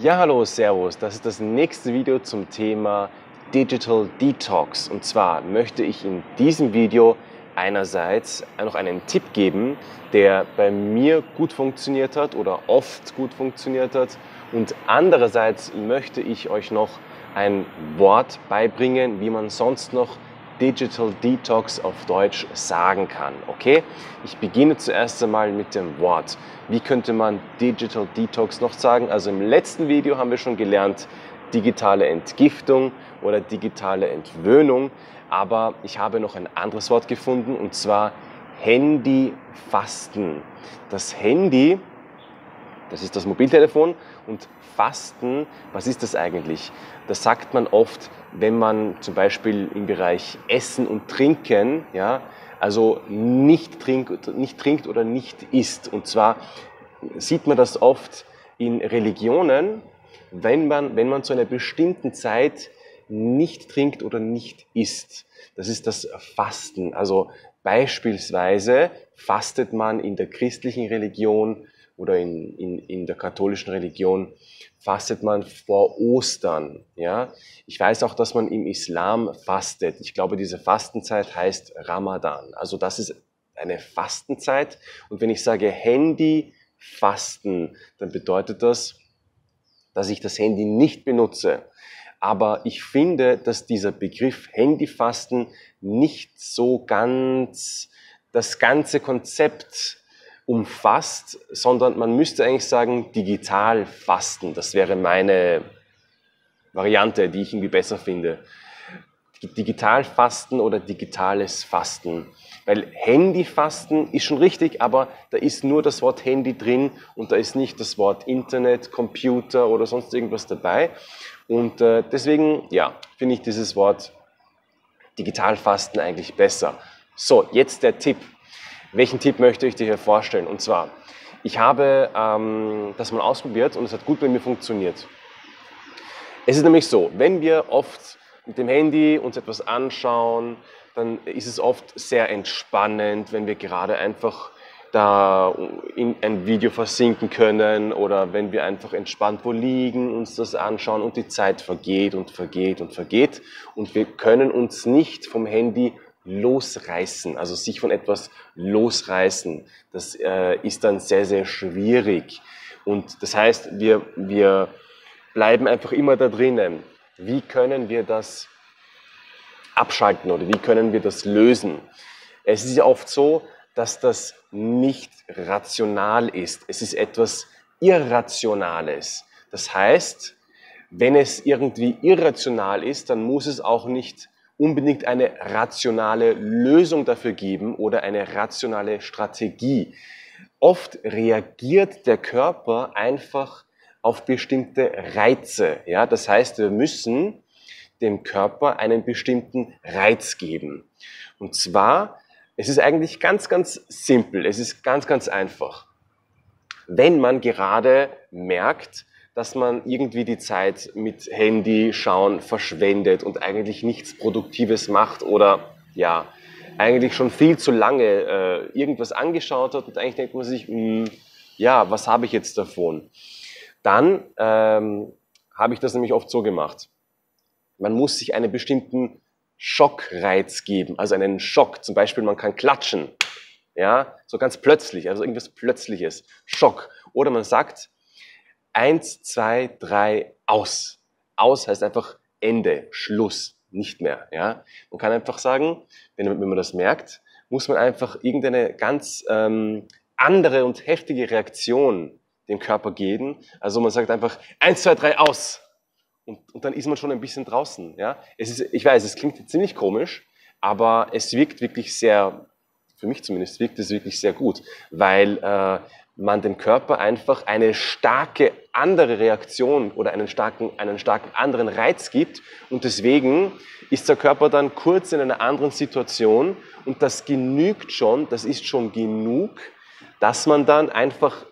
Ja, hallo, servus. Das ist das nächste Video zum Thema Digital Detox. Und zwar möchte ich in diesem Video einerseits noch einen Tipp geben, der bei mir gut funktioniert hat oder oft gut funktioniert hat. Und andererseits möchte ich euch noch ein Wort beibringen, wie man sonst noch Digital Detox auf Deutsch sagen kann. Okay? Ich beginne zuerst einmal mit dem Wort. Wie könnte man Digital Detox noch sagen? Also im letzten Video haben wir schon gelernt, digitale Entgiftung oder digitale Entwöhnung. Aber ich habe noch ein anderes Wort gefunden, und zwar Handyfasten. Das Handy, das ist das Mobiltelefon, und Fasten, was ist das eigentlich? Das sagt man oft, wenn man zum Beispiel im Bereich Essen und Trinken, ja, also nicht trinkt oder nicht isst. Und zwar sieht man das oft in Religionen, wenn man zu einer bestimmten Zeit nicht trinkt oder nicht isst. Das ist das Fasten. Also beispielsweise fastet man in der christlichen Religion oder in der katholischen Religion, fastet man vor Ostern. Ja? Ich weiß auch, dass man im Islam fastet. Ich glaube, diese Fastenzeit heißt Ramadan. Also das ist eine Fastenzeit. Und wenn ich sage Handyfasten, dann bedeutet das, dass ich das Handy nicht benutze. Aber ich finde, dass dieser Begriff Handyfasten nicht so ganz das ganze Konzept umfasst, sondern man müsste eigentlich sagen digital fasten. Das wäre meine Variante, die ich irgendwie besser finde. Digital fasten oder digitales Fasten. Weil Handyfasten ist schon richtig, aber da ist nur das Wort Handy drin und da ist nicht das Wort Internet, Computer oder sonst irgendwas dabei. Und deswegen, ja, finde ich dieses Wort Digitalfasten eigentlich besser. So, jetzt der Tipp. Welchen Tipp möchte ich dir hier vorstellen? Und zwar, ich habe das mal ausprobiert und es hat gut bei mir funktioniert. Es ist nämlich so, wenn wir oft mit dem Handy uns etwas anschauen, dann ist es oft sehr entspannend, wenn wir gerade einfach da in ein Video versinken können oder wenn wir einfach entspannt wo liegen, uns das anschauen und die Zeit vergeht und vergeht und vergeht und wir können uns nicht vom Handy losreißen, also sich von etwas losreißen. Das ist dann sehr, sehr schwierig. Und das heißt, wir bleiben einfach immer da drinnen. Wie können wir das abschalten oder wie können wir das lösen? Es ist ja oft so, dass das nicht rational ist. Es ist etwas Irrationales. Das heißt, wenn es irgendwie irrational ist, dann muss es auch nicht unbedingt eine rationale Lösung dafür geben oder eine rationale Strategie. Oft reagiert der Körper einfach auf bestimmte Reize. Ja? Das heißt, wir müssen dem Körper einen bestimmten Reiz geben. Und zwar, es ist eigentlich ganz, ganz simpel. Es ist ganz, ganz einfach. Wenn man gerade merkt, dass man irgendwie die Zeit mit Handy schauen verschwendet und eigentlich nichts Produktives macht oder ja, eigentlich schon viel zu lange irgendwas angeschaut hat und eigentlich denkt man sich, ja, was habe ich jetzt davon? Dann habe ich das nämlich oft so gemacht. Man muss sich einen bestimmten Schockreiz geben, also einen Schock. Zum Beispiel, man kann klatschen, ja, so ganz plötzlich, also irgendwas Plötzliches, Schock. Oder man sagt 1, 2, 3, aus. Aus heißt einfach Ende, Schluss, nicht mehr. Ja? Man kann einfach sagen, wenn man das merkt, muss man einfach irgendeine ganz andere und heftige Reaktion dem Körper geben. Also man sagt einfach 1, 2, 3, aus. Und dann ist man schon ein bisschen draußen. Ja? Ich weiß, es klingt ziemlich komisch, aber es wirkt wirklich sehr, für mich zumindest, wirkt es wirklich sehr gut, weil man dem Körper einfach eine starke andere Reaktion oder einen starken anderen Reiz gibt und deswegen ist der Körper dann kurz in einer anderen Situation und das genügt schon, das ist schon genug, dass man dann einfach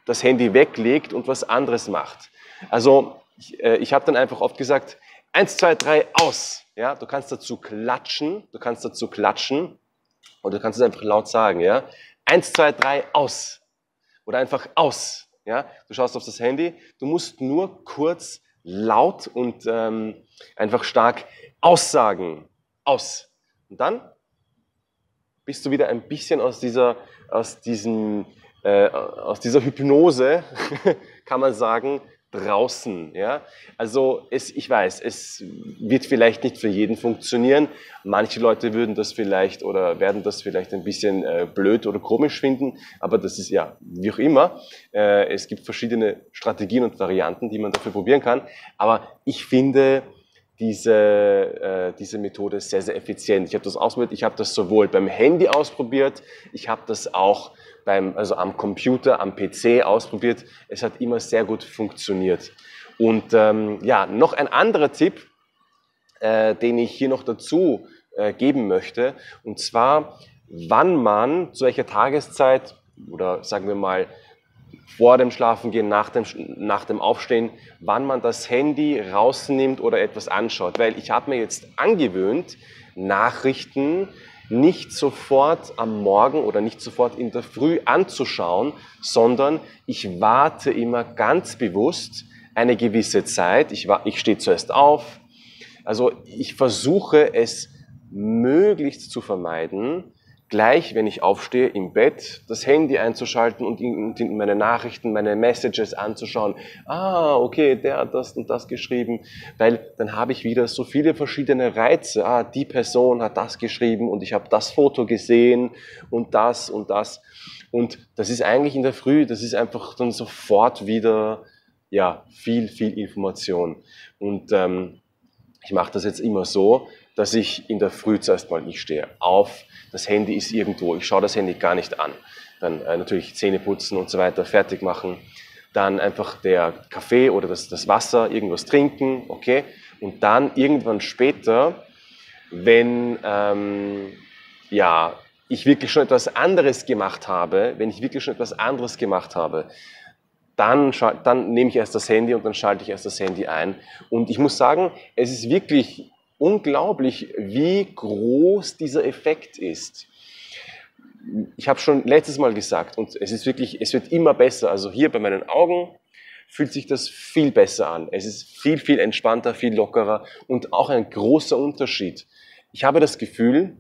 das Handy weglegt und was anderes macht. Also ich habe dann einfach oft gesagt, 1, 2, 3, aus. Ja, du kannst dazu klatschen oder du kannst es einfach laut sagen. Ja? 1, 2, 3, aus. Oder einfach aus. Ja? Du schaust auf das Handy, du musst nur kurz laut und einfach stark aussagen. Aus. Und dann bist du wieder ein bisschen aus dieser Hypnose, kann man sagen, draußen. Ja? Also ich weiß, es wird vielleicht nicht für jeden funktionieren. Manche Leute würden das vielleicht oder werden das vielleicht ein bisschen blöd oder komisch finden, aber das ist ja wie auch immer. Es gibt verschiedene Strategien und Varianten, die man dafür probieren kann. Aber ich finde diese Methode sehr, sehr effizient. Ich habe das ausprobiert, ich habe das sowohl beim Handy ausprobiert, ich habe das auch am Computer, am PC ausprobiert. Es hat immer sehr gut funktioniert. Und noch ein anderer Tipp, den ich hier noch dazu geben möchte, und zwar, wann man, zu welcher Tageszeit oder sagen wir mal vor dem Schlafengehen, nach dem Aufstehen, wann man das Handy rausnimmt oder etwas anschaut. Weil ich habe mir jetzt angewöhnt, Nachrichten nicht sofort am Morgen oder nicht sofort in der Früh anzuschauen, sondern ich warte immer ganz bewusst eine gewisse Zeit. Ich stehe zuerst auf. Also ich versuche es möglichst zu vermeiden, gleich, wenn ich aufstehe, im Bett das Handy einzuschalten und meine Nachrichten, meine Messages anzuschauen. Ah, okay, der hat das und das geschrieben, weil dann habe ich wieder so viele verschiedene Reize. Ah, die Person hat das geschrieben und ich habe das Foto gesehen und das und das. Und das ist eigentlich in der Früh, das ist einfach dann sofort wieder, ja, viel Information. Und ich mache das jetzt immer so, dass ich in der Früh zuerst mal, ich stehe auf, das Handy ist irgendwo, ich schaue das Handy gar nicht an. Dann natürlich Zähne putzen und so weiter, fertig machen. Dann einfach der Kaffee oder das Wasser, irgendwas trinken, okay. Und dann irgendwann später, wenn ich wirklich schon etwas anderes gemacht habe, dann nehme ich erst das Handy und dann schalte ich erst das Handy ein. Und ich muss sagen, es ist wirklich unglaublich, wie groß dieser Effekt ist. Ich habe schon letztes Mal gesagt, und es wird immer besser. Also hier bei meinen Augen fühlt sich das viel besser an. Es ist viel entspannter, viel lockerer und auch ein großer Unterschied. Ich habe das Gefühl,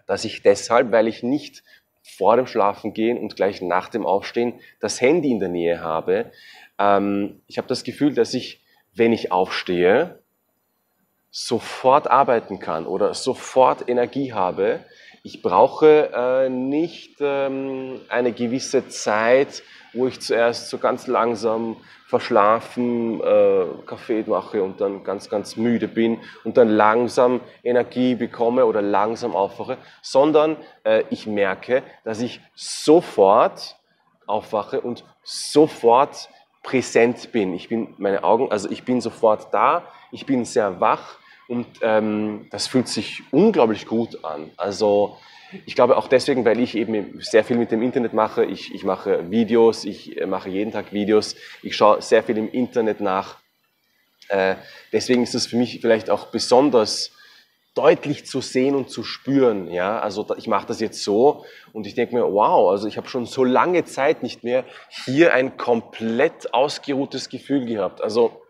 dass ich deshalb, weil ich nicht vor dem Schlafengehen und gleich nach dem Aufstehen das Handy in der Nähe habe, ich habe das Gefühl, dass ich, wenn ich aufstehe, sofort arbeiten kann oder sofort Energie habe. Ich brauche nicht eine gewisse Zeit, wo ich zuerst so ganz langsam verschlafen Kaffee mache und dann ganz müde bin und dann langsam Energie bekomme oder langsam aufwache, sondern ich merke, dass ich sofort aufwache und sofort präsent bin. Ich bin sofort da, ich bin sehr wach und das fühlt sich unglaublich gut an. Also ich glaube auch deswegen, weil ich eben sehr viel mit dem Internet mache. Ich mache Videos, ich mache jeden Tag Videos, ich schaue sehr viel im Internet nach. Deswegen ist es für mich vielleicht auch besonders deutlich zu sehen und zu spüren. Ja? Also ich mache das jetzt so und ich denke mir, wow, also ich habe schon so lange Zeit nicht mehr hier ein komplett ausgeruhtes Gefühl gehabt. Also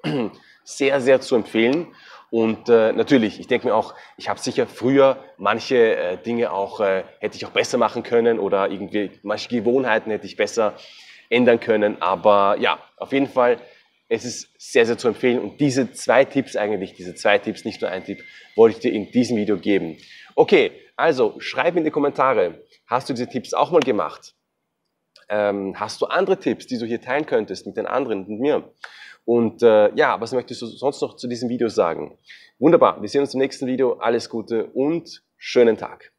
sehr zu empfehlen. Und natürlich, ich denke mir auch, ich habe sicher früher manche Dinge auch, hätte ich auch besser machen können oder irgendwie manche Gewohnheiten hätte ich besser ändern können. Aber ja, auf jeden Fall, es ist sehr zu empfehlen. Und diese zwei Tipps, nicht nur ein Tipp, wollte ich dir in diesem Video geben. Okay, also schreib in die Kommentare, hast du diese Tipps auch mal gemacht? Hast du andere Tipps, die du hier teilen könntest mit den anderen, mit mir? Und was möchtest du sonst noch zu diesem Video sagen? Wunderbar, wir sehen uns im nächsten Video. Alles Gute und schönen Tag.